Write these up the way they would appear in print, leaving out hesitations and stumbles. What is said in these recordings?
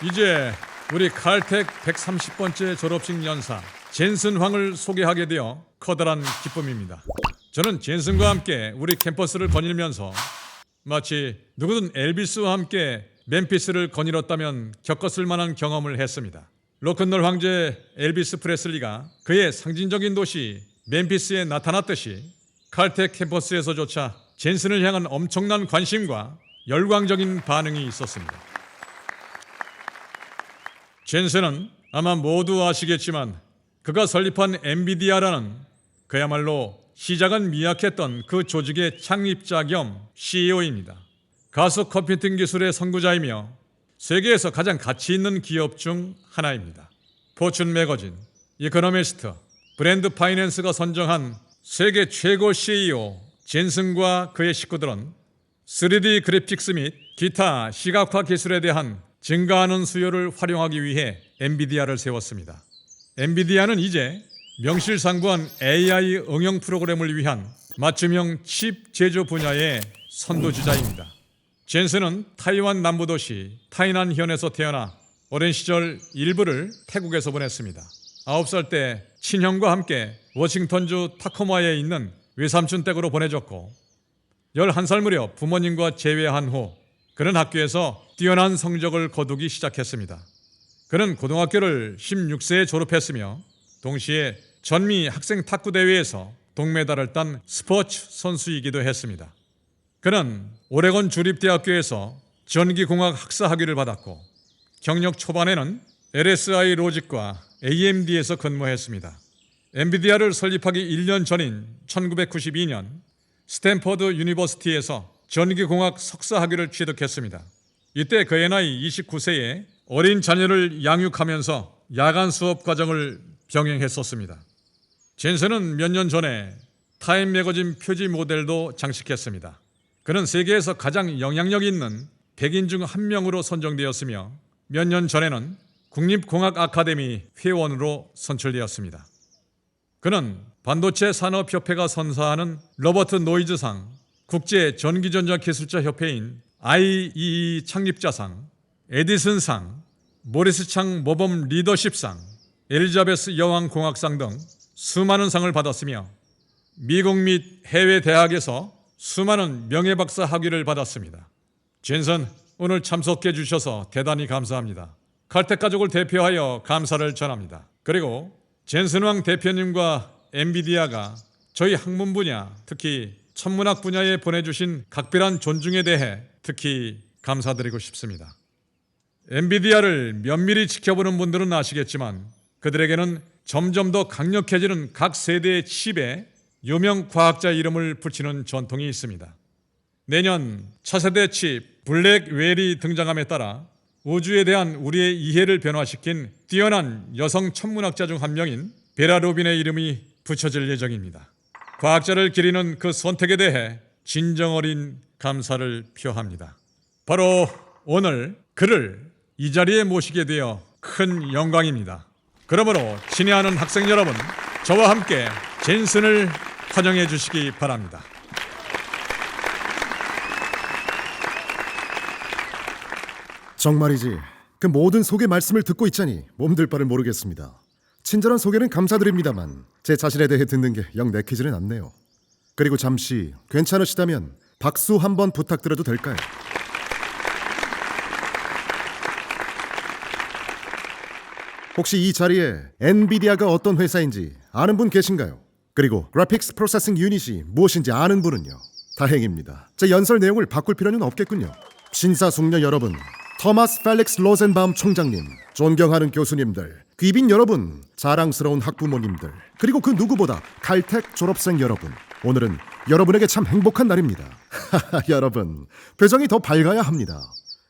이제 우리 칼텍 130번째 졸업식 연사 젠슨 황을 소개하게 되어 커다란 기쁨입니다. 저는 젠슨과 함께 우리 캠퍼스를 거닐면서 마치 누구든 엘비스와 함께 멤피스를 거닐었다면 겪었을 만한 경험을 했습니다. 로큰롤 황제 엘비스 프레슬리가 그의 상징적인 도시 멤피스에 나타났듯이 칼텍 캠퍼스에서조차 젠슨을 향한 엄청난 관심과 열광적인 반응이 있었습니다. 젠슨은 아마 모두 아시겠지만 그가 설립한 엔비디아라는 그야말로 시작은 미약했던 그 조직의 창립자 겸 CEO입니다. 가속 컴퓨팅 기술의 선구자이며 세계에서 가장 가치 있는 기업 중 하나입니다. 포춘 매거진, 이코노미스트, 브랜드 파이낸스가 선정한 세계 최고 CEO 젠슨과 그의 식구들은 3D 그래픽스 및 기타 시각화 기술에 대한 증가하는 수요를 활용하기 위해 엔비디아를 세웠습니다. 엔비디아는 이제 명실상부한 AI 응용 프로그램을 위한 맞춤형 칩 제조 분야의 선두주자입니다. 젠슨은 타이완 남부도시 타이난현에서 태어나 오랜 시절 일부를 태국에서 보냈습니다. 9살 때 친형과 함께 워싱턴주 타코마에 있는 외삼촌 댁으로 보내졌고 11살 무렵 부모님과 재회한 후 그는 학교에서 뛰어난 성적을 거두기 시작했습니다. 그는 고등학교를 16세에 졸업했으며 동시에 전미 학생 탁구 대회에서 동메달을 딴 스포츠 선수이기도 했습니다. 그는 오레곤 주립대학교에서 전기공학 학사 학위를 받았고 경력 초반에는 LSI 로직과 AMD에서 근무했습니다. 엔비디아를 설립하기 1년 전인 1992년 스탠퍼드 유니버시티에서 전기공학 석사 학위를 취득했습니다. 이때 그의 나이 29세에 어린 자녀를 양육하면서 야간 수업 과정을 병행했었습니다. 젠슨은 몇 년 전에 타임 매거진 표지 모델도 장식했습니다. 그는 세계에서 가장 영향력 있는 100인 중 한 명으로 선정되었으며 몇 년 전에는 국립공학 아카데미 회원으로 선출되었습니다. 그는 반도체 산업협회가 선사하는 로버트 노이즈상, 국제 전기전자 기술자 협회인 IEE 창립자상, 에디슨상, 모리스 창 모범 리더십상, 엘리자베스 여왕 공학상 등 수많은 상을 받았으며 미국 및 해외 대학에서 수많은 명예박사 학위를 받았습니다. 젠슨, 오늘 참석해 주셔서 대단히 감사합니다. 칼텍 가족을 대표하여 감사를 전합니다. 그리고 젠슨 왕 대표님과 엔비디아가 저희 학문 분야, 특히 천문학 분야에 보내주신 각별한 존중에 대해 특히 감사드리고 싶습니다. 엔비디아를 면밀히 지켜보는 분들은 아시겠지만 그들에게는 점점 더 강력해지는 각 세대의 칩에 유명 과학자 이름을 붙이는 전통이 있습니다. 내년 차세대 칩 블랙웰이 등장함에 따라 우주에 대한 우리의 이해를 변화시킨 뛰어난 여성 천문학자 중 한 명인 베라 로빈의 이름이 붙여질 예정입니다. 과학자를 기리는 그 선택에 대해 진정 어린 감사를 표합니다. 바로 오늘 그를 이 자리에 모시게 되어 큰 영광입니다. 그러므로 친애하는 학생 여러분, 저와 함께 젠슨을 환영해 주시기 바랍니다. 정말이지 그 모든 소개 말씀을 듣고 있자니 몸둘 바를 모르겠습니다. 친절한 소개는 감사드립니다만 제 자신에 대해 듣는 게 영 내키지는 않네요. 그리고 잠시 괜찮으시다면 박수 한번 부탁드려도 될까요? 혹시 이 자리에 엔비디아가 어떤 회사인지 아는 분 계신가요? 그리고 그래픽스 프로세싱 유닛이 무엇인지 아는 분은요? 다행입니다. 제 연설 내용을 바꿀 필요는 없겠군요. 신사숙녀 여러분, 토마스 펠릭스 로젠바움 총장님, 존경하는 교수님들, 귀빈 여러분, 자랑스러운 학부모님들, 그리고 그 누구보다 칼텍 졸업생 여러분, 오늘은 여러분에게 참 행복한 날입니다. 여러분, 표정이 더 밝아야 합니다.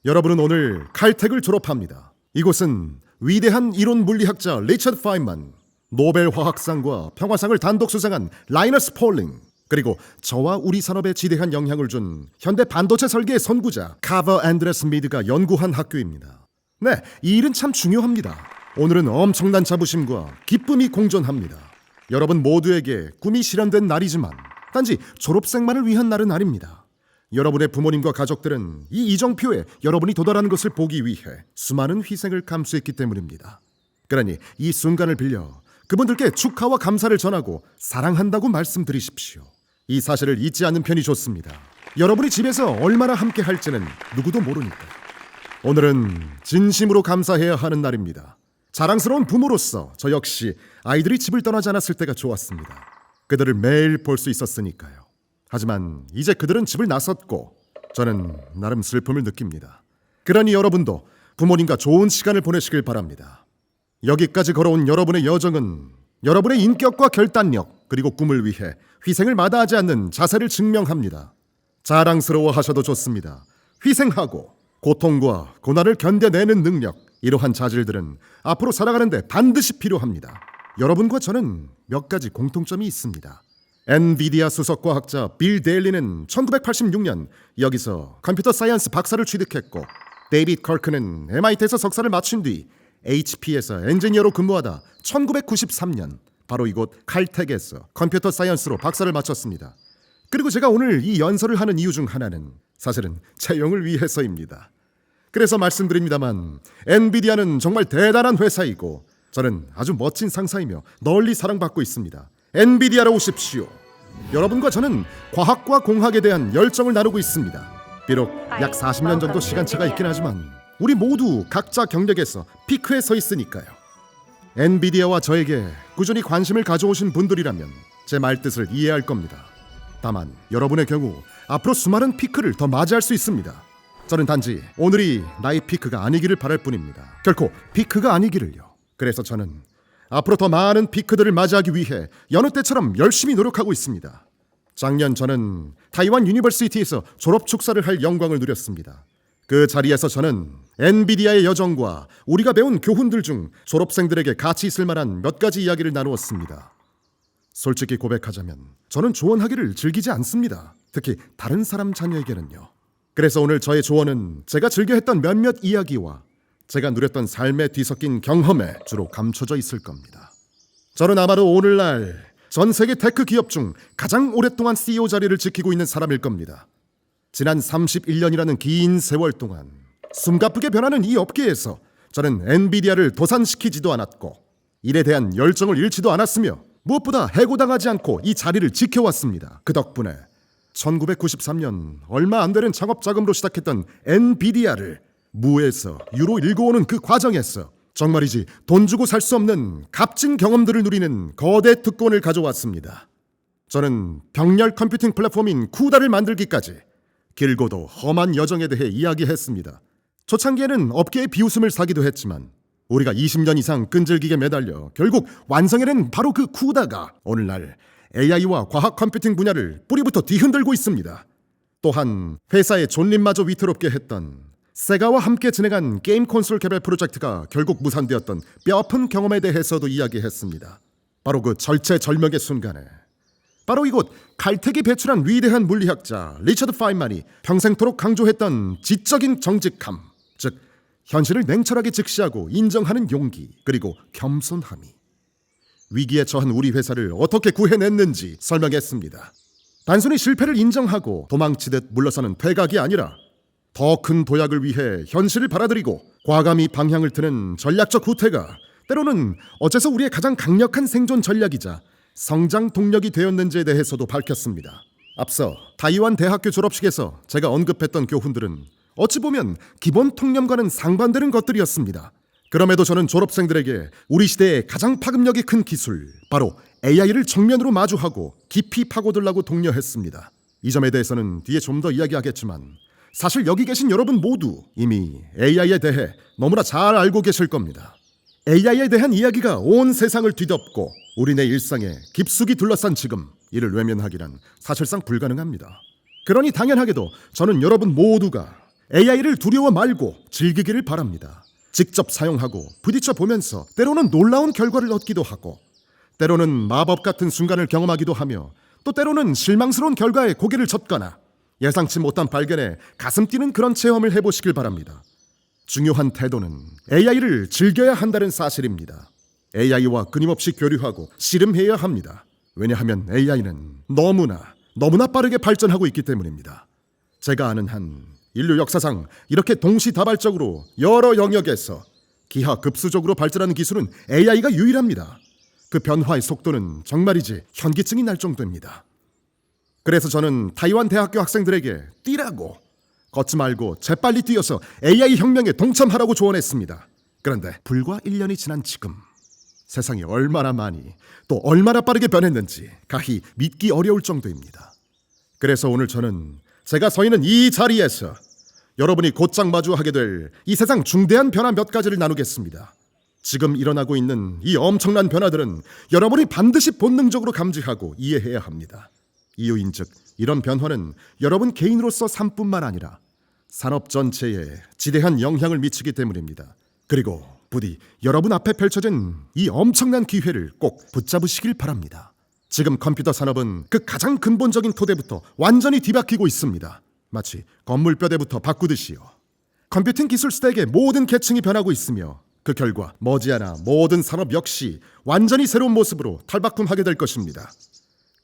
여러분은 오늘 칼텍을 졸업합니다. 이곳은 위대한 이론 물리학자 리처드 파인만, 노벨 화학상과 평화상을 단독 수상한 라이너스 폴링, 그리고 저와 우리 산업에 지대한 영향을 준 현대 반도체 설계의 선구자 카버 앤드레스 미드가 연구한 학교입니다. 네, 이 일은 참 중요합니다. 오늘은 엄청난 자부심과 기쁨이 공존합니다. 여러분 모두에게 꿈이 실현된 날이지만 단지 졸업생만을 위한 날은 아닙니다. 여러분의 부모님과 가족들은 이 이정표에 여러분이 도달하는 것을 보기 위해 수많은 희생을 감수했기 때문입니다. 그러니 이 순간을 빌려 그분들께 축하와 감사를 전하고 사랑한다고 말씀드리십시오. 이 사실을 잊지 않는 편이 좋습니다. 여러분이 집에서 얼마나 함께 할지는 누구도 모르니까요. 오늘은 진심으로 감사해야 하는 날입니다. 자랑스러운 부모로서 저 역시 아이들이 집을 떠나지 않았을 때가 좋았습니다. 그들을 매일 볼 수 있었으니까요. 하지만 이제 그들은 집을 나섰고 저는 나름 슬픔을 느낍니다. 그러니 여러분도 부모님과 좋은 시간을 보내시길 바랍니다. 여기까지 걸어온 여러분의 여정은 여러분의 인격과 결단력 그리고 꿈을 위해 희생을 마다하지 않는 자세를 증명합니다. 자랑스러워 하셔도 좋습니다. 희생하고 고통과 고난을 견뎌내는 능력, 이러한 자질들은 앞으로 살아가는데 반드시 필요합니다. 여러분과 저는 몇 가지 공통점이 있습니다. 엔비디아 수석과학자 빌 데일리는 1986년 여기서 컴퓨터 사이언스 박사를 취득했고, 데이빗 커크는 MIT에서 석사를 마친 뒤 HP에서 엔지니어로 근무하다 1993년 바로 이곳 칼텍에서 컴퓨터 사이언스로 박사를 마쳤습니다. 그리고 제가 오늘 이 연설을 하는 이유 중 하나는 사실은 채용을 위해서입니다. 그래서 말씀드립니다만 엔비디아는 정말 대단한 회사이고 저는 아주 멋진 상사이며 널리 사랑받고 있습니다. 엔비디아로 오십시오. 여러분과 저는 과학과 공학에 대한 열정을 나누고 있습니다. 비록 약 40년 정도 시간차가 있긴 하지만 우리 모두 각자 경력에서 피크에 서 있으니까요. 엔비디아와 저에게 꾸준히 관심을 가져오신 분들이라면 제 말뜻을 이해할 겁니다. 다만 여러분의 경우 앞으로 수많은 피크를 더 맞이할 수 있습니다. 저는 단지 오늘이 나의 피크가 아니기를 바랄 뿐입니다. 결코 피크가 아니기를요. 그래서 저는 앞으로 더 많은 피크들을 맞이하기 위해 여느 때처럼 열심히 노력하고 있습니다. 작년 저는 타이완 유니버시티에서 졸업 축사를 할 영광을 누렸습니다. 그 자리에서 저는 엔비디아의 여정과 우리가 배운 교훈들 중 졸업생들에게 가치 있을 만한 몇 가지 이야기를 나누었습니다. 솔직히 고백하자면 저는 조언하기를 즐기지 않습니다. 특히 다른 사람 자녀에게는요. 그래서 오늘 저의 조언은 제가 즐겨 했던 몇몇 이야기와 제가 누렸던 삶에 뒤섞인 경험에 주로 감춰져 있을 겁니다. 저는 아마도 오늘날 전 세계 테크 기업 중 가장 오랫동안 CEO 자리를 지키고 있는 사람일 겁니다. 지난 31년이라는 긴 세월 동안 숨가쁘게 변하는 이 업계에서 저는 엔비디아를 도산시키지도 않았고 일에 대한 열정을 잃지도 않았으며 무엇보다 해고당하지 않고 이 자리를 지켜왔습니다. 그 덕분에 1993년 얼마 안 되는 창업 자금으로 시작했던 엔비디아를 무에서 유로 일궈오는 그 과정에서 정말이지 돈 주고 살 수 없는 값진 경험들을 누리는 거대 특권을 가져왔습니다. 저는 병렬 컴퓨팅 플랫폼인 쿠다를 만들기까지 길고도 험한 여정에 대해 이야기했습니다. 초창기에는 업계의 비웃음을 사기도 했지만 우리가 20년 이상 끈질기게 매달려 결국 완성해낸 바로 그 쿠다가 오늘날 AI와 과학 컴퓨팅 분야를 뿌리부터 뒤흔들고 있습니다. 또한 회사의 존립마저 위태롭게 했던 세가와 함께 진행한 게임 콘솔 개발 프로젝트가 결국 무산되었던 뼈아픈 경험에 대해서도 이야기했습니다. 바로 그 절체절명의 순간에 바로 이곳 칼텍이 배출한 위대한 물리학자 리처드 파인만이 평생토록 강조했던 지적인 정직함, 즉 현실을 냉철하게 직시하고 인정하는 용기, 그리고 겸손함이 위기에 처한 우리 회사를 어떻게 구해냈는지 설명했습니다. 단순히 실패를 인정하고 도망치듯 물러서는 퇴각이 아니라 더 큰 도약을 위해 현실을 받아들이고 과감히 방향을 트는 전략적 후퇴가 때로는 어째서 우리의 가장 강력한 생존 전략이자 성장 동력이 되었는지에 대해서도 밝혔습니다. 앞서 타이완 대학교 졸업식에서 제가 언급했던 교훈들은 어찌 보면 기본 통념과는 상반되는 것들이었습니다. 그럼에도 저는 졸업생들에게 우리 시대의 가장 파급력이 큰 기술, 바로 AI를 정면으로 마주하고 깊이 파고들라고 독려했습니다. 이 점에 대해서는 뒤에 좀 더 이야기하겠지만 사실 여기 계신 여러분 모두 이미 AI에 대해 너무나 잘 알고 계실 겁니다. AI에 대한 이야기가 온 세상을 뒤덮고 우리네 일상에 깊숙이 둘러싼 지금 이를 외면하기란 사실상 불가능합니다. 그러니 당연하게도 저는 여러분 모두가 AI를 두려워 말고 즐기기를 바랍니다. 직접 사용하고 부딪혀 보면서 때로는 놀라운 결과를 얻기도 하고 때로는 마법 같은 순간을 경험하기도 하며 또 때로는 실망스러운 결과에 고개를 젓거나 예상치 못한 발견에 가슴 뛰는 그런 체험을 해보시길 바랍니다. 중요한 태도는 AI를 즐겨야 한다는 사실입니다. AI와 끊임없이 교류하고 씨름해야 합니다. 왜냐하면 AI는 너무나 빠르게 발전하고 있기 때문입니다. 제가 아는 한 인류 역사상 이렇게 동시다발적으로 여러 영역에서 기하급수적으로 발전하는 기술은 AI가 유일합니다. 그 변화의 속도는 정말이지 현기증이 날 정도입니다. 그래서 저는 타이완 대학교 학생들에게 뛰라고, 걷지 말고 재빨리 뛰어서 AI 혁명에 동참하라고 조언했습니다. 그런데 불과 1년이 지난 지금 세상이 얼마나 많이 또 얼마나 빠르게 변했는지 가히 믿기 어려울 정도입니다. 그래서 오늘 저는 제가 서 있는 이 자리에서 여러분이 곧장 마주하게 될 이 세상 중대한 변화 몇 가지를 나누겠습니다. 지금 일어나고 있는 이 엄청난 변화들은 여러분이 반드시 본능적으로 감지하고 이해해야 합니다. 이유인즉 이런 변화는 여러분 개인으로서 삶뿐만 아니라 산업 전체에 지대한 영향을 미치기 때문입니다. 그리고 부디 여러분 앞에 펼쳐진 이 엄청난 기회를 꼭 붙잡으시길 바랍니다. 지금 컴퓨터 산업은 그 가장 근본적인 토대부터 완전히 뒤바뀌고 있습니다. 마치 건물뼈대부터 바꾸듯이요. 컴퓨팅 기술 시대의 모든 계층이 변하고 있으며 그 결과 머지않아 모든 산업 역시 완전히 새로운 모습으로 탈바꿈하게 될 것입니다.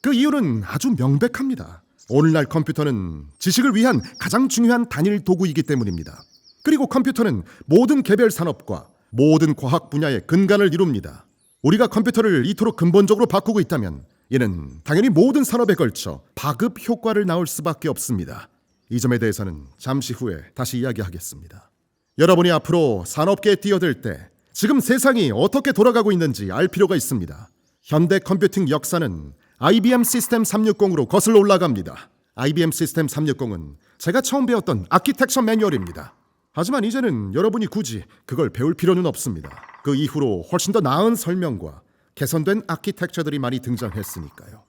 그 이유는 아주 명백합니다. 오늘날 컴퓨터는 지식을 위한 가장 중요한 단일 도구이기 때문입니다. 그리고 컴퓨터는 모든 개별 산업과 모든 과학 분야의 근간을 이룹니다. 우리가 컴퓨터를 이토록 근본적으로 바꾸고 있다면 이는 당연히 모든 산업에 걸쳐 파급 효과를 낳을 수밖에 없습니다. 이 점에 대해서는 잠시 후에 다시 이야기하겠습니다. 여러분이 앞으로 산업계에 뛰어들 때 지금 세상이 어떻게 돌아가고 있는지 알 필요가 있습니다. 현대 컴퓨팅 역사는 IBM 시스템 360으로 거슬러 올라갑니다. IBM 시스템 360은 제가 처음 배웠던 아키텍처 매뉴얼입니다. 하지만 이제는 여러분이 굳이 그걸 배울 필요는 없습니다. 그 이후로 훨씬 더 나은 설명과 개선된 아키텍처들이 많이 등장했으니까요.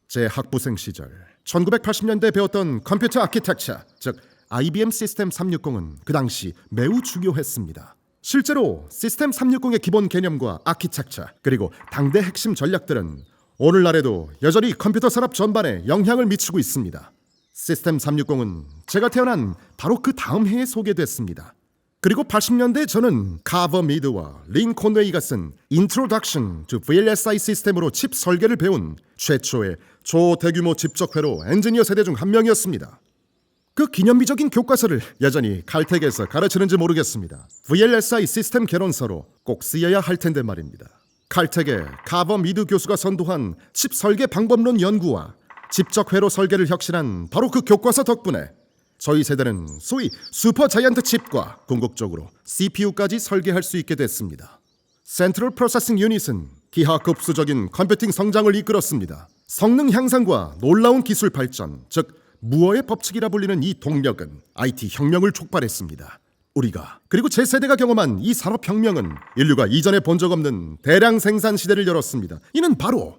제 학부생 시절 1980년대에 배웠던 컴퓨터 아키텍처, 즉 IBM 시스템 360은 그 당시 매우 중요했습니다. 실제로 시스템 360의 기본 개념과 아키텍처 그리고 당대 핵심 전략들은 오늘날에도 여전히 컴퓨터 산업 전반에 영향을 미치고 있습니다. 시스템 360은 제가 태어난 바로 그 다음 해에 소개됐습니다. 그리고 80년대에 저는 카버 미드와 린 콘웨이가 쓴 Introduction to VLSI 시스템으로 칩 설계를 배운 최초의 초대규모 집적회로 엔지니어 세대 중 한 명이었습니다. 그 기념비적인 교과서를 여전히 칼텍에서 가르치는지 모르겠습니다. VLSI 시스템 개론서로 꼭 쓰여야 할 텐데 말입니다. 칼텍의 카버 미드 교수가 선도한 칩 설계 방법론 연구와 집적회로 설계를 혁신한 바로 그 교과서 덕분에 저희 세대는 소위 슈퍼 자이언트 칩과 궁극적으로 CPU까지 설계할 수 있게 됐습니다. 센트럴 프로세싱 유닛은 기하급수적인 컴퓨팅 성장을 이끌었습니다. 성능 향상과 놀라운 기술 발전, 즉 무어의 법칙이라 불리는 이 동력은 IT 혁명을 촉발했습니다. 우리가 그리고 제 세대가 경험한 이 산업혁명은 인류가 이전에 본 적 없는 대량 생산 시대를 열었습니다. 이는 바로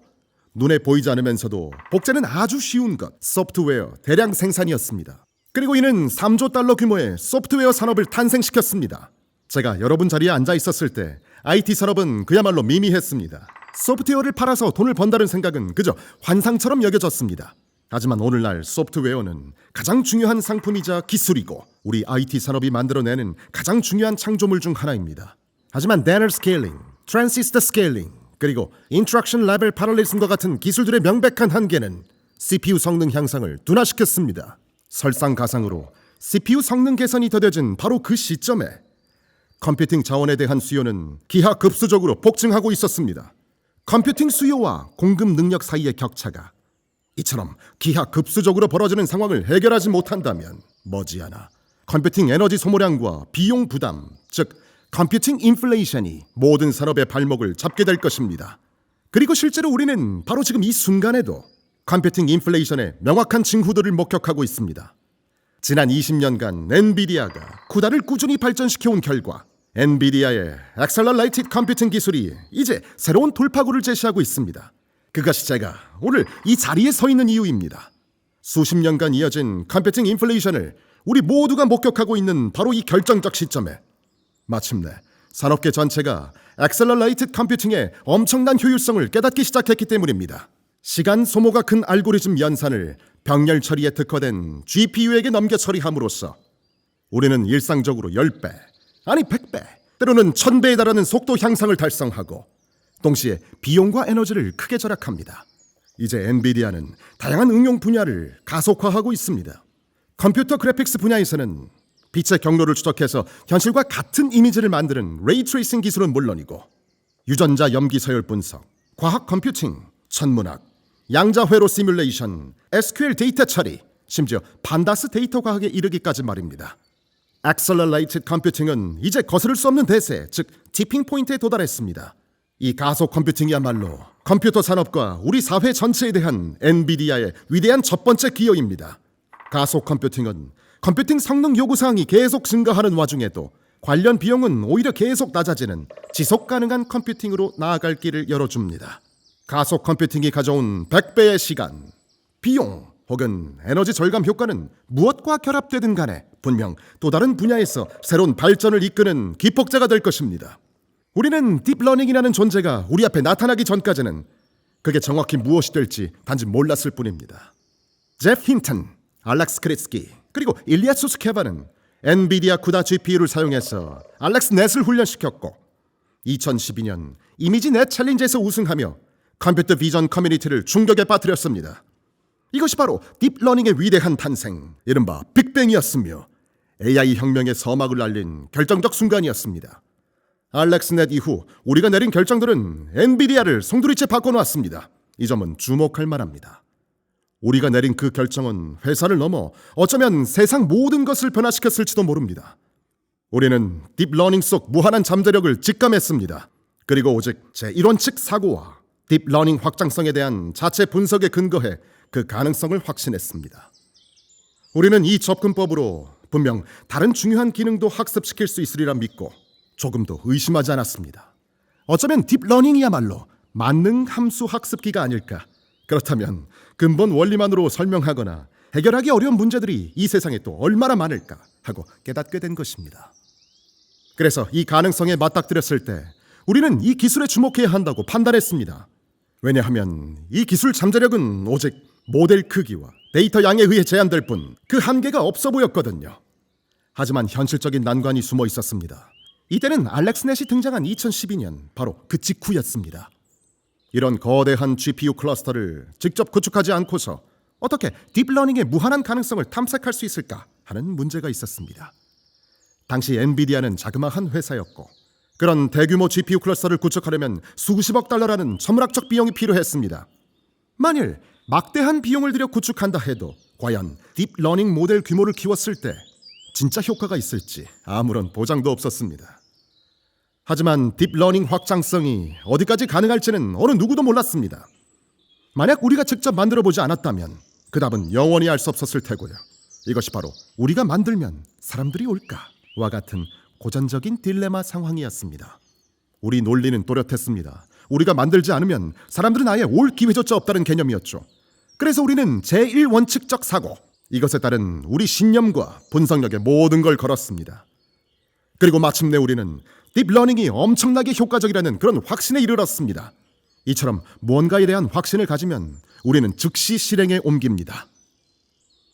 눈에 보이지 않으면서도 복제는 아주 쉬운 것, 소프트웨어 대량 생산이었습니다. 그리고 이는 3조 달러 규모의 소프트웨어 산업을 탄생시켰습니다. 제가 여러분 자리에 앉아 있었을 때 IT 산업은 그야말로 미미했습니다. 소프트웨어를 팔아서 돈을 번다는 생각은 그저 환상처럼 여겨졌습니다. 하지만 오늘날 소프트웨어는 가장 중요한 상품이자 기술이고 우리 IT 산업이 만들어내는 가장 중요한 창조물 중 하나입니다. 하지만 데너 스케일링, 트랜시스터 스케일링, 그리고 인트랙션 레벨 파럴리즘과 같은 기술들의 명백한 한계는 CPU 성능 향상을 둔화시켰습니다. 설상가상으로 CPU 성능 개선이 더뎌진 바로 그 시점에 컴퓨팅 자원에 대한 수요는 기하급수적으로 폭증하고 있었습니다. 컴퓨팅 수요와 공급 능력 사이의 격차가 이처럼 기하급수적으로 벌어지는 상황을 해결하지 못한다면 머지않아 컴퓨팅 에너지 소모량과 비용 부담, 즉 컴퓨팅 인플레이션이 모든 산업의 발목을 잡게 될 것입니다. 그리고 실제로 우리는 바로 지금 이 순간에도 컴퓨팅 인플레이션의 명확한 징후들을 목격하고 있습니다. 지난 20년간 엔비디아가 쿠다를 꾸준히 발전시켜온 결과 엔비디아의 엑셀러레이티드 컴퓨팅 기술이 이제 새로운 돌파구를 제시하고 있습니다. 그것이 제가 오늘 이 자리에 서 있는 이유입니다. 수십 년간 이어진 컴퓨팅 인플레이션을 우리 모두가 목격하고 있는 바로 이 결정적 시점에 마침내 산업계 전체가 엑셀러레이티드 컴퓨팅의 엄청난 효율성을 깨닫기 시작했기 때문입니다. 시간 소모가 큰 알고리즘 연산을 병렬 처리에 특화된 GPU에게 넘겨 처리함으로써 우리는 일상적으로 10배, 아니 100배, 때로는 1000배에 달하는 속도 향상을 달성하고 동시에 비용과 에너지를 크게 절약합니다. 이제 엔비디아는 다양한 응용 분야를 가속화하고 있습니다. 컴퓨터 그래픽스 분야에서는 빛의 경로를 추적해서 현실과 같은 이미지를 만드는 레이 트레이싱 기술은 물론이고 유전자 염기 서열 분석, 과학 컴퓨팅, 천문학, 양자 회로 시뮬레이션, SQL 데이터 처리, 심지어 판다스 데이터 과학에 이르기까지 말입니다. Accelerated Computing은 이제 거스를 수 없는 대세, 즉 티핑 포인트에 도달했습니다. 이 가속 컴퓨팅이야말로 컴퓨터 산업과 우리 사회 전체에 대한 엔비디아의 위대한 첫 번째 기여입니다. 가속 컴퓨팅은 컴퓨팅 성능 요구사항이 계속 증가하는 와중에도 관련 비용은 오히려 계속 낮아지는 지속 가능한 컴퓨팅으로 나아갈 길을 열어줍니다. 가속 컴퓨팅이 가져온 100배의 시간, 비용 혹은 에너지 절감 효과는 무엇과 결합되든 간에 분명 또 다른 분야에서 새로운 발전을 이끄는 기폭제가 될 것입니다. 우리는 딥러닝이라는 존재가 우리 앞에 나타나기 전까지는 그게 정확히 무엇이 될지 단지 몰랐을 뿐입니다. 제프 힌턴, 알렉스 크리츠키, 그리고 일리아 수스케바는 엔비디아 쿠다 GPU를 사용해서 알렉스 넷을 훈련시켰고 2012년 이미지 넷 챌린지에서 우승하며 컴퓨터 비전 커뮤니티를 충격에 빠뜨렸습니다. 이것이 바로 딥러닝의 위대한 탄생, 이른바 빅뱅이었으며 AI 혁명의 서막을 알린 결정적 순간이었습니다. 알렉스넷 이후 우리가 내린 결정들은 엔비디아를 송두리째 바꿔놓았습니다. 이 점은 주목할 만합니다. 우리가 내린 그 결정은 회사를 넘어 어쩌면 세상 모든 것을 변화시켰을지도 모릅니다. 우리는 딥러닝 속 무한한 잠재력을 직감했습니다. 그리고 오직 제1원칙 사고와 딥러닝 확장성에 대한 자체 분석에 근거해 그 가능성을 확신했습니다. 우리는 이 접근법으로 분명 다른 중요한 기능도 학습시킬 수 있으리라 믿고 조금도 의심하지 않았습니다. 어쩌면 딥러닝이야말로 만능 함수 학습기가 아닐까. 그렇다면 근본 원리만으로 설명하거나 해결하기 어려운 문제들이 이 세상에 또 얼마나 많을까 하고 깨닫게 된 것입니다. 그래서 이 가능성에 맞닥뜨렸을 때 우리는 이 기술에 주목해야 한다고 판단했습니다. 왜냐하면 이 기술 잠재력은 오직 모델 크기와 데이터 양에 의해 제한될 뿐 그 한계가 없어 보였거든요. 하지만 현실적인 난관이 숨어 있었습니다. 이때는 알렉스넷이 등장한 2012년 바로 그 직후였습니다. 이런 거대한 GPU 클러스터를 직접 구축하지 않고서 어떻게 딥러닝의 무한한 가능성을 탐색할 수 있을까 하는 문제가 있었습니다. 당시 엔비디아는 자그마한 회사였고 그런 대규모 GPU 클러스터를 구축하려면 수십억 달러라는 천문학적 비용이 필요했습니다. 만일 막대한 비용을 들여 구축한다 해도 과연 딥러닝 모델 규모를 키웠을 때 진짜 효과가 있을지 아무런 보장도 없었습니다. 하지만 딥러닝 확장성이 어디까지 가능할지는 어느 누구도 몰랐습니다. 만약 우리가 직접 만들어보지 않았다면 그 답은 영원히 알 수 없었을 테고요. 이것이 바로 우리가 만들면 사람들이 올까와 같은 고전적인 딜레마 상황이었습니다. 우리 논리는 또렷했습니다. 우리가 만들지 않으면 사람들은 아예 올 기회조차 없다는 개념이었죠. 그래서 우리는 제1원칙적 사고, 이것에 따른 우리 신념과 분석력에 모든 걸 걸었습니다. 그리고 마침내 우리는 딥러닝이 엄청나게 효과적이라는 그런 확신에 이르렀습니다. 이처럼 무언가에 대한 확신을 가지면 우리는 즉시 실행에 옮깁니다.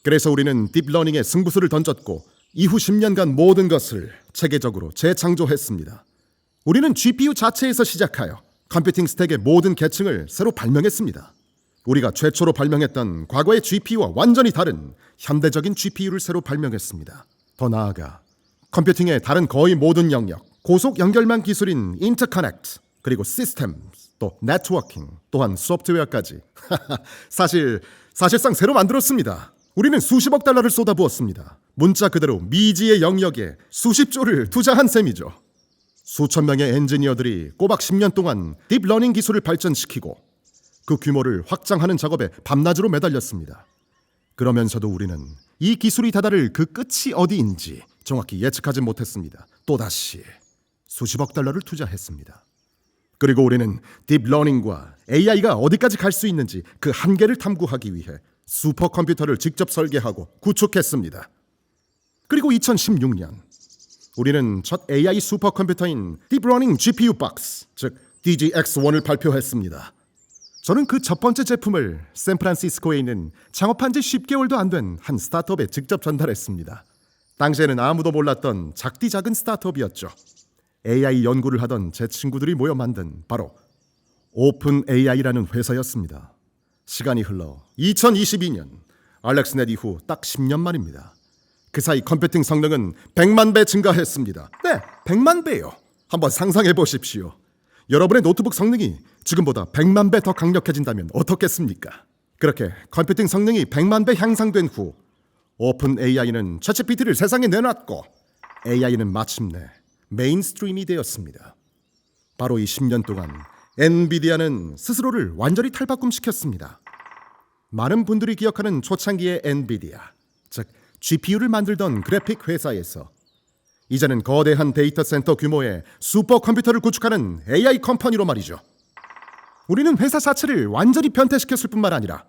그래서 우리는 딥러닝에 승부수를 던졌고 이후 10년간 모든 것을 체계적으로 재창조했습니다. 우리는 GPU 자체에서 시작하여 컴퓨팅 스택의 모든 계층을 새로 발명했습니다. 우리가 최초로 발명했던 과거의 GPU와 완전히 다른 현대적인 GPU를 새로 발명했습니다. 더 나아가 컴퓨팅의 다른 거의 모든 영역, 고속 연결망 기술인 인터커넥트, 그리고 시스템, 또 네트워킹, 또한 소프트웨어까지 사실상 새로 만들었습니다. 우리는 수십억 달러를 쏟아부었습니다. 문자 그대로 미지의 영역에 수십조를 투자한 셈이죠. 수천 명의 엔지니어들이 꼬박 10년 동안 딥러닝 기술을 발전시키고 그 규모를 확장하는 작업에 밤낮으로 매달렸습니다. 그러면서도 우리는 이 기술이 다다를 그 끝이 어디인지 정확히 예측하지 못했습니다. 또다시 수십억 달러를 투자했습니다. 그리고 우리는 딥러닝과 AI가 어디까지 갈 수 있는지 그 한계를 탐구하기 위해 슈퍼컴퓨터를 직접 설계하고 구축했습니다. 그리고 2016년 우리는 첫 AI 슈퍼컴퓨터인 딥러닝 GPU 박스, 즉 DGX-1을 발표했습니다. 저는 그 첫 번째 제품을 샌프란시스코에 있는 창업한 지 10개월도 안 된 한 스타트업에 직접 전달했습니다. 당시에는 아무도 몰랐던 작디 작은 스타트업이었죠. AI 연구를 하던 제 친구들이 모여 만든 바로 오픈 AI라는 회사였습니다. 시간이 흘러 2022년 알렉스넷 이후 딱 10년 만입니다. 그 사이 컴퓨팅 성능은 100만 배 증가했습니다. 네, 100만 배요. 한번 상상해 보십시오. 여러분의 노트북 성능이 지금보다 100만 배 더 강력해진다면 어떻겠습니까? 그렇게 컴퓨팅 성능이 100만 배 향상된 후 오픈 AI는 챗GPT를 세상에 내놨고 AI는 마침내 메인스트림이 되었습니다. 바로 이 10년 동안 엔비디아는 스스로를 완전히 탈바꿈시켰습니다. 많은 분들이 기억하는 초창기의 엔비디아, 즉 GPU를 만들던 그래픽 회사에서 이제는 거대한 데이터 센터 규모의 슈퍼컴퓨터를 구축하는 AI 컴퍼니로 말이죠. 우리는 회사 자체를 완전히 변태시켰을 뿐만 아니라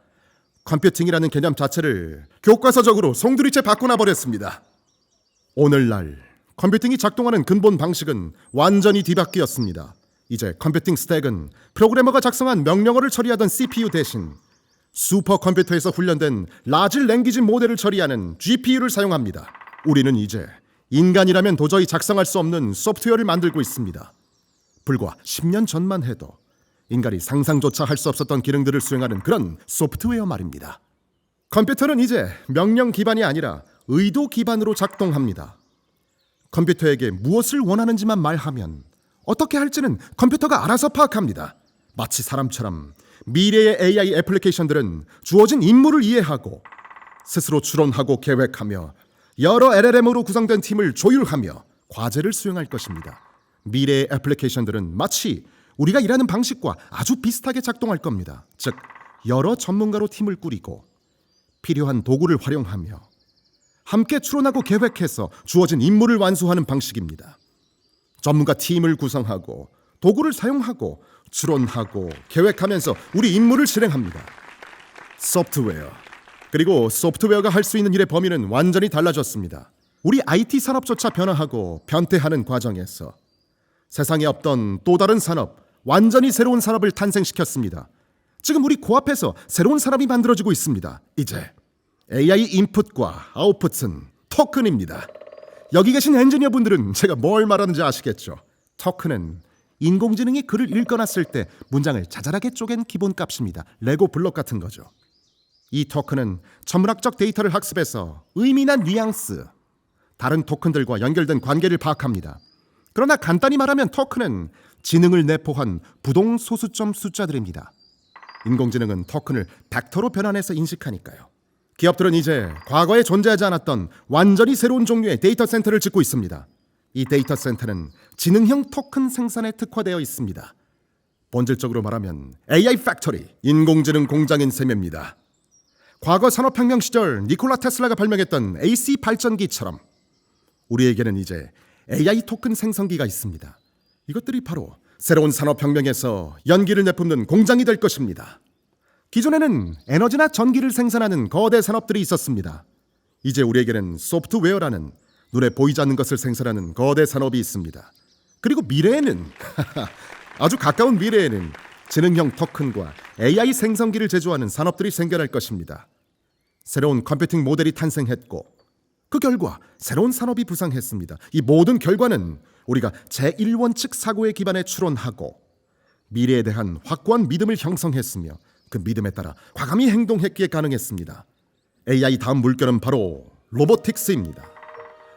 컴퓨팅이라는 개념 자체를 교과서적으로 송두리째 바꿔놔버렸습니다. 오늘날 컴퓨팅이 작동하는 근본 방식은 완전히 뒤바뀌었습니다. 이제 컴퓨팅 스택은 프로그래머가 작성한 명령어를 처리하던 CPU 대신 슈퍼컴퓨터에서 훈련된 라지 랭귀지 모델을 처리하는 GPU를 사용합니다. 우리는 이제 인간이라면 도저히 작성할 수 없는 소프트웨어를 만들고 있습니다. 불과 10년 전만 해도 인간이 상상조차 할 수 없었던 기능들을 수행하는 그런 소프트웨어 말입니다. 컴퓨터는 이제 명령 기반이 아니라 의도 기반으로 작동합니다. 컴퓨터에게 무엇을 원하는지만 말하면 어떻게 할지는 컴퓨터가 알아서 파악합니다. 마치 사람처럼 미래의 AI 애플리케이션들은 주어진 임무를 이해하고 스스로 추론하고 계획하며 여러 LLM으로 구성된 팀을 조율하며 과제를 수행할 것입니다. 미래의 애플리케이션들은 마치 우리가 일하는 방식과 아주 비슷하게 작동할 겁니다. 즉, 여러 전문가로 팀을 꾸리고 필요한 도구를 활용하며 함께 추론하고 계획해서 주어진 임무를 완수하는 방식입니다. 전문가 팀을 구성하고 도구를 사용하고 추론하고 계획하면서 우리 임무를 실행합니다. 소프트웨어, 그리고 소프트웨어가 할 수 있는 일의 범위는 완전히 달라졌습니다. 우리 IT 산업조차 변화하고 변태하는 과정에서 세상에 없던 또 다른 산업, 완전히 새로운 산업을 탄생시켰습니다. 지금 우리 코앞에서 새로운 산업이 만들어지고 있습니다. 이제 AI 인풋과 아웃풋은 토큰입니다. 여기 계신 엔지니어분들은 제가 뭘 말하는지 아시겠죠? 토큰은 인공지능이 글을 읽어놨을 때 문장을 자잘하게 쪼갠 기본값입니다. 레고 블록 같은 거죠. 이 토큰은 천문학적 데이터를 학습해서 의미나 뉘앙스, 다른 토큰들과 연결된 관계를 파악합니다. 그러나 간단히 말하면 토큰은 지능을 내포한 부동소수점 숫자들입니다. 인공지능은 토큰을 벡터로 변환해서 인식하니까요. 기업들은 이제 과거에 존재하지 않았던 완전히 새로운 종류의 데이터 센터를 짓고 있습니다. 이 데이터 센터는 지능형 토큰 생산에 특화되어 있습니다. 본질적으로 말하면 AI 팩토리, 인공지능 공장인 셈입니다. 과거 산업혁명 시절 니콜라 테슬라가 발명했던 AC 발전기처럼 우리에게는 이제 AI 토큰 생성기가 있습니다. 이것들이 바로 새로운 산업혁명에서 연기를 내뿜는 공장이 될 것입니다. 기존에는 에너지나 전기를 생산하는 거대 산업들이 있었습니다. 이제 우리에게는 소프트웨어라는 눈에 보이지 않는 것을 생산하는 거대 산업이 있습니다. 그리고 미래에는 아주 가까운 미래에는 지능형 토큰과 AI 생성기를 제조하는 산업들이 생겨날 것입니다. 새로운 컴퓨팅 모델이 탄생했고 그 결과 새로운 산업이 부상했습니다. 이 모든 결과는 우리가 제1원칙 사고에 기반해 추론하고 미래에 대한 확고한 믿음을 형성했으며 그 믿음에 따라 과감히 행동했기에 가능했습니다. AI 다음 물결은 바로 로보틱스입니다.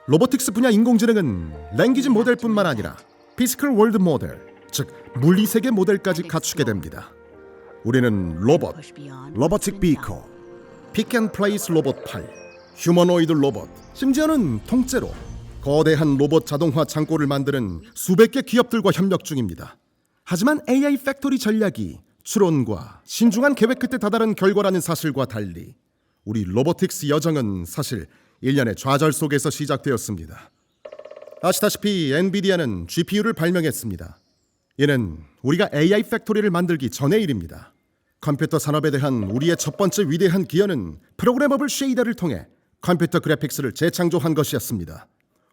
로보틱스 분야 인공지능은 랭귀지 모델뿐만 아니라 피지컬 월드 모델, 즉 물리세계 모델까지 갖추게 됩니다. 우리는 로봇, 로보틱 비커, 픽앤플레이스 로봇 8, 휴머노이드 로봇, 심지어는 통째로 거대한 로봇 자동화 창고를 만드는 수백 개 기업들과 협력 중입니다. 하지만 AI 팩토리 전략이 추론과 신중한 계획 끝에 다다른 결과라는 사실과 달리 우리 로보틱스 여정은 사실 일련의 좌절 속에서 시작되었습니다. 아시다시피 엔비디아는 GPU를 발명했습니다. 이는 우리가 AI 팩토리를 만들기 전의 일입니다. 컴퓨터 산업에 대한 우리의 첫 번째 위대한 기여는 프로그래머블 쉐이더를 통해 컴퓨터 그래픽스를 재창조한 것이었습니다.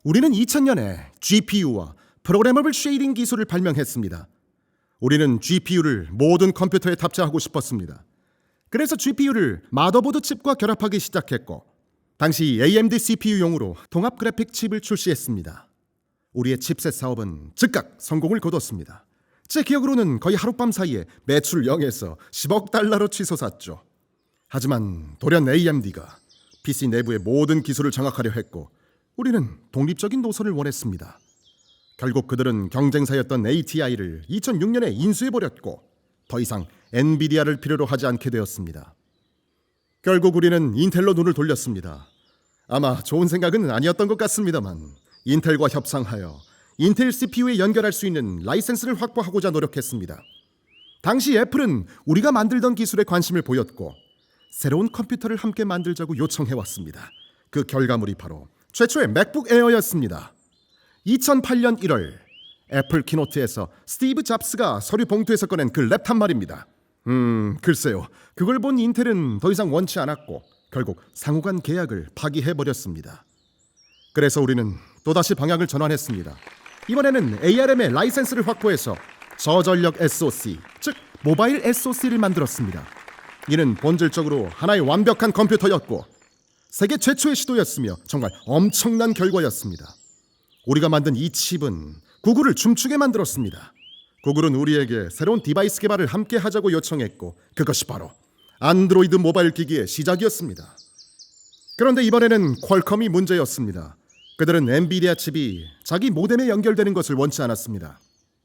우리는 2000년에 GPU와 프로그래머블 쉐이딩 기술을 발명했습니다. 우리는 GPU를 모든 컴퓨터에 탑재하고 싶었습니다. 그래서 GPU를 마더보드 칩과 결합하기 시작했고 당시 AMD CPU용으로 통합 그래픽 칩을 출시했습니다. 우리의 칩셋 사업은 즉각 성공을 거뒀습니다. 제 기억으로는 거의 하룻밤 사이에 매출 0에서 10억 달러로 치솟았죠. 하지만 돌연 AMD가 PC 내부의 모든 기술을 장악하려 했고 우리는 독립적인 노선을 원했습니다. 결국 그들은 경쟁사였던 ATI를 2006년에 인수해버렸고 더 이상 엔비디아를 필요로 하지 않게 되었습니다. 결국 우리는 인텔로 눈을 돌렸습니다. 아마 좋은 생각은 아니었던 것 같습니다만 인텔과 협상하여 인텔 CPU에 연결할 수 있는 라이센스를 확보하고자 노력했습니다. 당시 애플은 우리가 만들던 기술에 관심을 보였고 새로운 컴퓨터를 함께 만들자고 요청해왔습니다. 그 결과물이 바로 최초의 맥북 에어였습니다. 2008년 1월 애플 키노트에서 스티브 잡스가 서류 봉투에서 꺼낸 그 랩탑 말입니다. 글쎄요. 그걸 본 인텔은 더 이상 원치 않았고 결국 상호간 계약을 파기해버렸습니다. 그래서 우리는 또다시 방향을 전환했습니다. 이번에는 ARM의 라이센스를 확보해서 저전력 SoC, 즉 모바일 SoC를 만들었습니다. 이는 본질적으로 하나의 완벽한 컴퓨터였고 세계 최초의 시도였으며 정말 엄청난 결과였습니다. 우리가 만든 이 칩은 구글을 춤추게 만들었습니다. 구글은 우리에게 새로운 디바이스 개발을 함께 하자고 요청했고 그것이 바로 안드로이드 모바일 기기의 시작이었습니다. 그런데 이번에는 퀄컴이 문제였습니다. 그들은 엔비디아 칩이 자기 모뎀에 연결되는 것을 원치 않았습니다.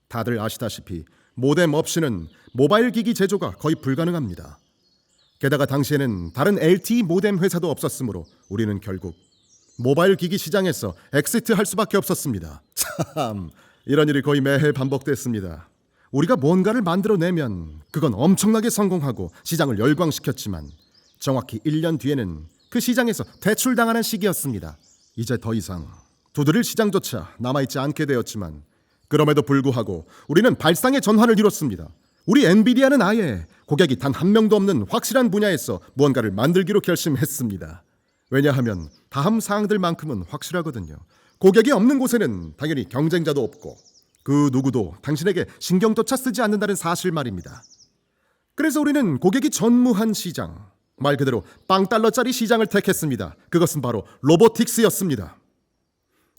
다들 아시다시피 모뎀 없이는 모바일 기기 제조가 거의 불가능합니다. 게다가 당시에는 다른 LTE 모뎀 회사도 없었으므로 우리는 결국 모바일 기기 시장에서 엑시트할 수밖에 없었습니다. 참, 이런 일이 거의 매해 반복됐습니다. 우리가 뭔가를 만들어내면 그건 엄청나게 성공하고 시장을 열광시켰지만 정확히 1년 뒤에는 그 시장에서 퇴출당하는 시기였습니다. 이제 더 이상 두드릴 시장조차 남아있지 않게 되었지만 그럼에도 불구하고 우리는 발상의 전환을 이뤘습니다. 우리 엔비디아는 아예 고객이 단 한 명도 없는 확실한 분야에서 무언가를 만들기로 결심했습니다. 왜냐하면 다음 사항들만큼은 확실하거든요. 고객이 없는 곳에는 당연히 경쟁자도 없고 그 누구도 당신에게 신경조차 쓰지 않는다는 사실 말입니다. 그래서 우리는 고객이 전무한 시장, 말 그대로 $0 시장을 택했습니다. 그것은 바로 로보틱스였습니다.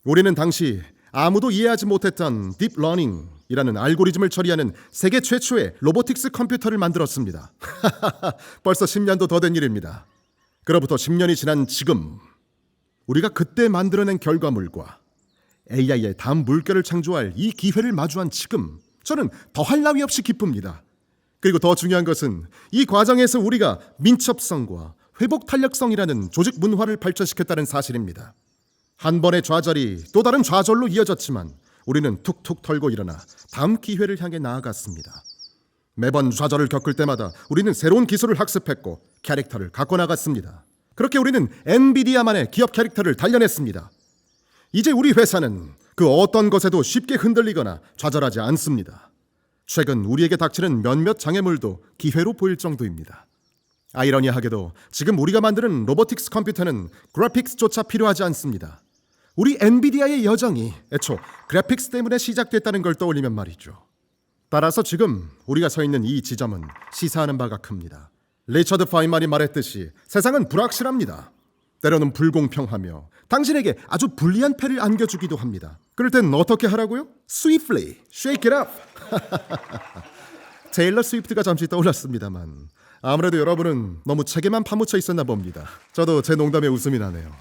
우리는 당시 아무도 이해하지 못했던 딥러닝이라는 알고리즘을 처리하는 세계 최초의 로보틱스 컴퓨터를 만들었습니다. 벌써 10년도 더 된 일입니다. 그로부터 10년이 지난 지금 우리가 그때 만들어낸 결과물과 AI의 다음 물결을 창조할 이 기회를 마주한 지금 저는 더할 나위 없이 기쁩니다. 그리고 더 중요한 것은 이 과정에서 우리가 민첩성과 회복 탄력성이라는 조직 문화를 발전시켰다는 사실입니다. 한 번의 좌절이 또 다른 좌절로 이어졌지만 우리는 툭툭 털고 일어나 다음 기회를 향해 나아갔습니다. 매번 좌절을 겪을 때마다 우리는 새로운 기술을 학습했고 캐릭터를 갖고 나갔습니다. 그렇게 우리는 엔비디아만의 기업 캐릭터를 단련했습니다. 이제 우리 회사는 그 어떤 것에도 쉽게 흔들리거나 좌절하지 않습니다. 최근 우리에게 닥치는 몇몇 장애물도 기회로 보일 정도입니다. 아이러니하게도 지금 우리가 만드는 로보틱스 컴퓨터는 그래픽스조차 필요하지 않습니다. 우리 엔비디아의 여정이 애초 그래픽스 때문에 시작됐다는 걸 떠올리면 말이죠. 따라서 지금 우리가 서 있는 이 지점은 시사하는 바가 큽니다. 리처드 파인만이 말했듯이 세상은 불확실합니다. 때로는 불공평하며 당신에게 아주 불리한 패를 안겨주기도 합니다. 그럴 땐 어떻게 하라고요? Swiftly, shake it up. 테일러 스위프트가 잠시 떠올랐습니다만 아무래도 여러분은 너무 책에만 파묻혀 있었나 봅니다. 저도 제 농담에 웃음이 나네요.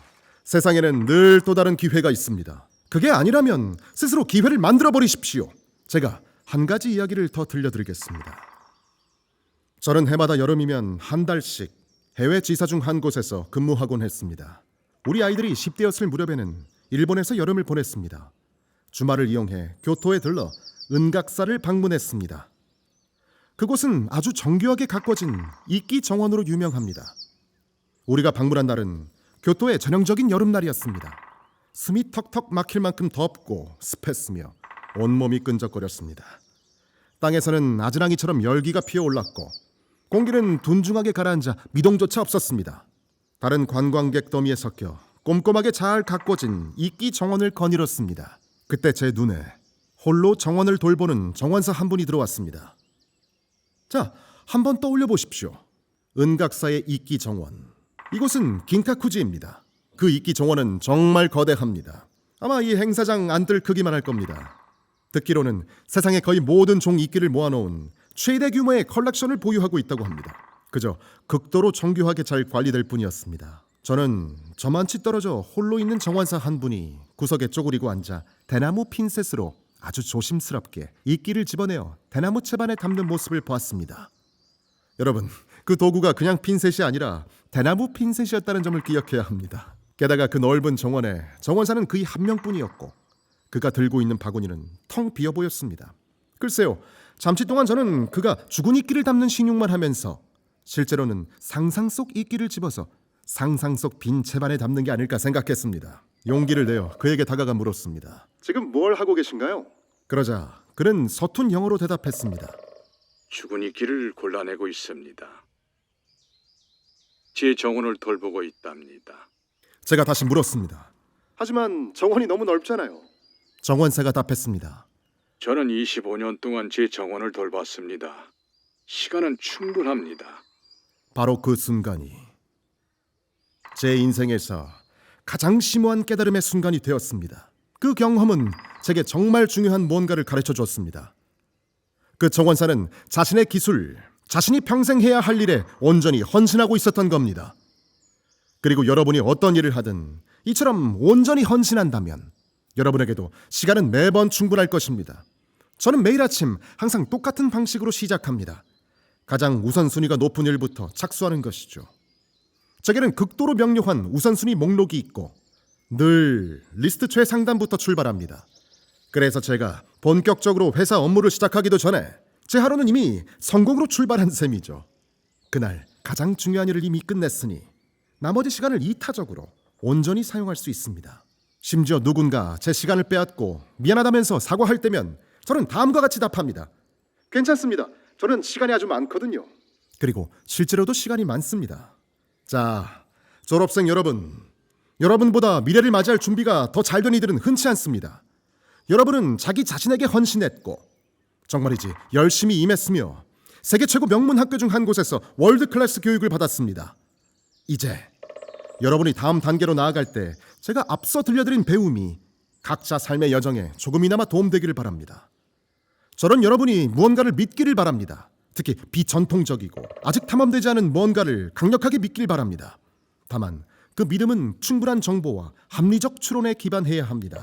세상에는 늘 또 다른 기회가 있습니다. 그게 아니라면 스스로 기회를 만들어버리십시오. 제가 한 가지 이야기를 더 들려드리겠습니다. 저는 해마다 여름이면 한 달씩 해외 지사 중 한 곳에서 근무하곤 했습니다. 우리 아이들이 10대였을 무렵에는 일본에서 여름을 보냈습니다. 주말을 이용해 교토에 들러 은각사를 방문했습니다. 그곳은 아주 정교하게 가꿔진 이끼 정원으로 유명합니다. 우리가 방문한 날은 교토의 전형적인 여름날이었습니다. 숨이 턱턱 막힐 만큼 덥고 습했으며 온몸이 끈적거렸습니다. 땅에서는 아지랑이처럼 열기가 피어올랐고 공기는 둔중하게 가라앉아 미동조차 없었습니다. 다른 관광객 더미에 섞여 꼼꼼하게 잘 가꿔진 이끼 정원을 거닐었습니다. 그때 제 눈에 홀로 정원을 돌보는 정원사 한 분이 들어왔습니다. 자, 한번 떠올려 보십시오. 은각사의 이끼 정원. 이곳은 긴카쿠지입니다. 그 이끼 정원은 정말 거대합니다. 아마 이 행사장 안뜰 크기만 할 겁니다. 듣기로는 세상의 거의 모든 종 이끼를 모아놓은 최대 규모의 컬렉션을 보유하고 있다고 합니다. 그저 극도로 정교하게 잘 관리될 뿐이었습니다. 저는 저만치 떨어져 홀로 있는 정원사 한 분이 구석에 쪼그리고 앉아 대나무 핀셋으로 아주 조심스럽게 이끼를 집어내어 대나무 채반에 담는 모습을 보았습니다. 여러분, 그 도구가 그냥 핀셋이 아니라 대나무 핀셋이었다는 점을 기억해야 합니다. 게다가 그 넓은 정원에 정원사는 그의 한 명뿐이었고 그가 들고 있는 바구니는 텅 비어 보였습니다. 글쎄요, 잠시 동안 저는 그가 죽은 이끼를 담는 신용만 하면서 실제로는 상상 속 이끼를 집어서 상상 속 빈 채반에 담는 게 아닐까 생각했습니다. 용기를 내어 그에게 다가가 물었습니다. 지금 뭘 하고 계신가요? 그러자 그는 서툰 영어로 대답했습니다. 죽은 이끼를 골라내고 있습니다. 제 정원을 돌보고 있답니다. 제가 다시 물었습니다. 하지만 정원이 너무 넓잖아요. 정원사가 답했습니다. 저는 25년 동안 제 정원을 돌봤습니다. 시간은 충분합니다. 바로 그 순간이 제 인생에서 가장 심오한 깨달음의 순간이 되었습니다. 그 경험은 제게 정말 중요한 뭔가를 가르쳐 줬습니다. 그 정원사는 자신의 기술, 자신이 평생 해야 할 일에 온전히 헌신하고 있었던 겁니다. 그리고 여러분이 어떤 일을 하든 이처럼 온전히 헌신한다면 여러분에게도 시간은 매번 충분할 것입니다. 저는 매일 아침 항상 똑같은 방식으로 시작합니다. 가장 우선순위가 높은 일부터 착수하는 것이죠. 제게는 극도로 명료한 우선순위 목록이 있고 늘 리스트 최상단부터 출발합니다. 그래서 제가 본격적으로 회사 업무를 시작하기도 전에 제 하루는 이미 성공으로 출발한 셈이죠. 그날 가장 중요한 일을 이미 끝냈으니 나머지 시간을 이타적으로 온전히 사용할 수 있습니다. 심지어 누군가 제 시간을 빼앗고 미안하다면서 사과할 때면 저는 다음과 같이 답합니다. 괜찮습니다. 저는 시간이 아주 많거든요. 그리고 실제로도 시간이 많습니다. 자, 졸업생 여러분, 여러분보다 미래를 맞이할 준비가 더 잘 된 이들은 흔치 않습니다. 여러분은 자기 자신에게 헌신했고 정말이지 열심히 임했으며 세계 최고 명문 학교 중 한 곳에서 월드 클래스 교육을 받았습니다. 이제 여러분이 다음 단계로 나아갈 때 제가 앞서 들려드린 배움이 각자 삶의 여정에 조금이나마 도움되기를 바랍니다. 저는 여러분이 무언가를 믿기를 바랍니다. 특히 비전통적이고 아직 탐험되지 않은 무언가를 강력하게 믿기를 바랍니다. 다만 그 믿음은 충분한 정보와 합리적 추론에 기반해야 합니다.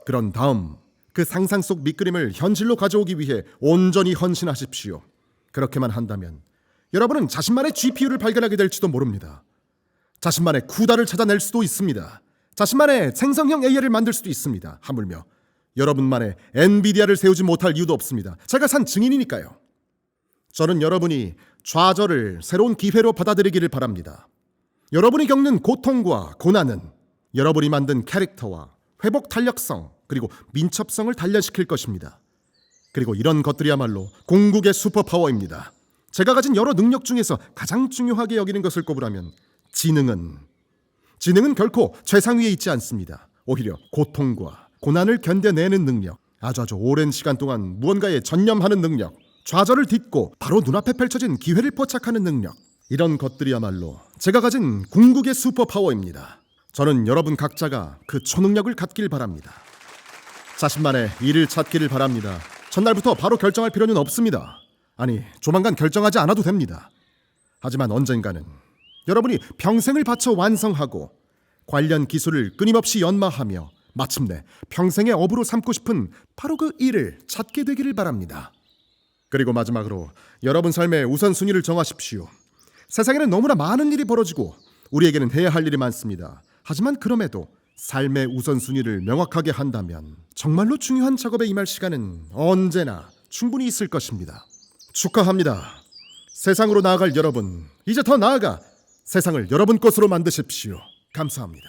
그런 다음 그 상상 속 밑그림을 현실로 가져오기 위해 온전히 헌신하십시오. 그렇게만 한다면 여러분은 자신만의 GPU를 발견하게 될지도 모릅니다. 자신만의 쿠다를 찾아낼 수도 있습니다. 자신만의 생성형 AI를 만들 수도 있습니다. 하물며 여러분만의 엔비디아를 세우지 못할 이유도 없습니다. 제가 산 증인이니까요. 저는 여러분이 좌절을 새로운 기회로 받아들이기를 바랍니다. 여러분이 겪는 고통과 고난은 여러분이 만든 캐릭터와 회복 탄력성 그리고 민첩성을 단련시킬 것입니다. 그리고 이런 것들이야말로 궁극의 슈퍼파워입니다. 제가 가진 여러 능력 중에서 가장 중요하게 여기는 것을 꼽으라면 지능은 결코 최상위에 있지 않습니다. 오히려 고통과 고난을 견뎌내는 능력, 아주 오랜 시간 동안 무언가에 전념하는 능력, 좌절을 딛고 바로 눈앞에 펼쳐진 기회를 포착하는 능력, 이런 것들이야말로 제가 가진 궁극의 슈퍼파워입니다. 저는 여러분 각자가 그 초능력을 갖길 바랍니다. 자신만의 일을 찾기를 바랍니다. 첫날부터 바로 결정할 필요는 없습니다. 아니, 조만간 결정하지 않아도 됩니다. 하지만 언젠가는 여러분이 평생을 바쳐 완성하고 관련 기술을 끊임없이 연마하며 마침내 평생의 업으로 삼고 싶은 바로 그 일을 찾게 되기를 바랍니다. 그리고 마지막으로 여러분 삶의 우선순위를 정하십시오. 세상에는 너무나 많은 일이 벌어지고 우리에게는 해야 할 일이 많습니다. 하지만 그럼에도 삶의 우선순위를 명확하게 한다면 정말로 중요한 작업에 임할 시간은 언제나 충분히 있을 것입니다. 축하합니다. 세상으로 나아갈 여러분, 이제 더 나아가 세상을 여러분 것으로 만드십시오. 감사합니다.